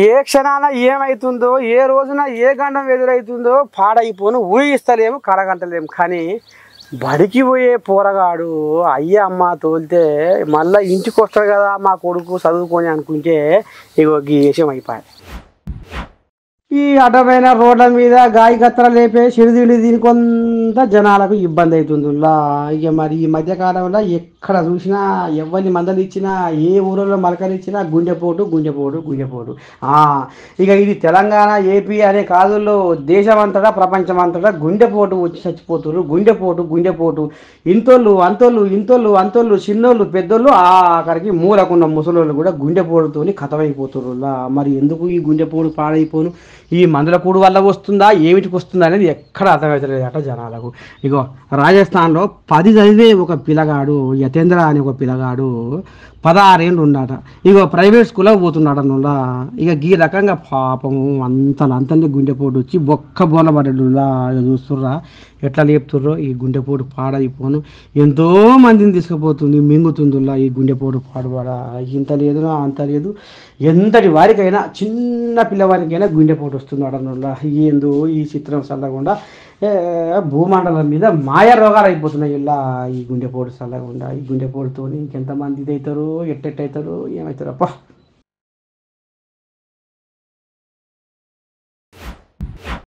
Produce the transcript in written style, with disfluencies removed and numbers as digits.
ఏ క్షణాన ఏమవుతుందో ఏ రోజున ఏ గండం ఎదురవుతుందో పాడైపోను ఊహిస్తలేము కలగంటలేము. కానీ బడికి పోయే పోరగాడు అయ్య అమ్మ తోలితే మళ్ళీ ఇంటికి వస్తాడు కదా మా కొడుకు చదువుకొని అనుకుంటే ఇగో ఈ విషయం అయిపోయాయి. ఈ అడ్డమైన రోడ్ల మీద గాయ గత్తర లేపే చిరుదిండి దీని కొంత జనాలకు ఇబ్బంది అవుతుంది. ఇక మరి ఈ మధ్యకాలంలో ఎక్కడ చూసినా ఎవరిని మందలు ఇచ్చినా ఏ ఊరిలో మలకలిచ్చినా గుండెపోటు గుండెపోటు గుండెపోటు. ఇక ఇది తెలంగాణ ఏపీ అనే కాదుల్లో దేశమంతటా ప్రపంచమంతటా గుండెపోటు వచ్చి చచ్చిపోతున్నారు. గుండెపోటు గుండెపోటు ఇంతోళ్ళు అంతోళ్ళు ఇంతోళ్ళు అంతోళ్ళు చిన్నోళ్ళు పెద్దోళ్ళు ఆఖరికి మూలకున్న ముసలోళ్ళు కూడా గుండెపోటుతోని కథమైపోతున్నారు. మరి ఎందుకు ఈ గుండెపోటు పాడైపోను? ఈ మందుల కూడు వల్ల వస్తుందా ఏమిటికి వస్తుందా అనేది ఎక్కడ అర్థమవుతలేదట జనాలకు. ఇగో రాజస్థాన్లో 10 చదివే ఒక పిల్లగాడు యతేంద్ర అనే ఒక పిల్లగాడు 16 ఏళ్ళు ఉన్నాట. ఇగో ప్రైవేట్ స్కూల్లో పోతున్నాడనులా. ఇక ఈ రకంగా పాపము అంతని గుండెపోటు వచ్చి బొక్క బోన పడ్డాడులా. ఇక చూస్తుర్రా ఎట్లా లేపుతుర్రో. ఈ గుండెపోటు పాడైపోను ఎంతో మందిని తీసుకుపోతుంది మింగుతుందిలా ఈ గుండెపోటు పాడుపడ. ఇంత లేదు అంత లేదు, ఎంతటి వారికైనా చిన్న పిల్లవారికైనా గుండెపోటు వస్తున్నాడనులా. ఏందో ఈ చిత్రం చల్లకుండా భూమండలం మీద మాయ రోగాలు అయిపోతున్నాయి ఇలా. ఈ గుండెపోటు చల్లకుండా ఈ గుండెపోటుతో ఇంకెంతమంది ఇదవుతారు ఎట్టెట్టవుతారు ఏమవుతారు అప్ప.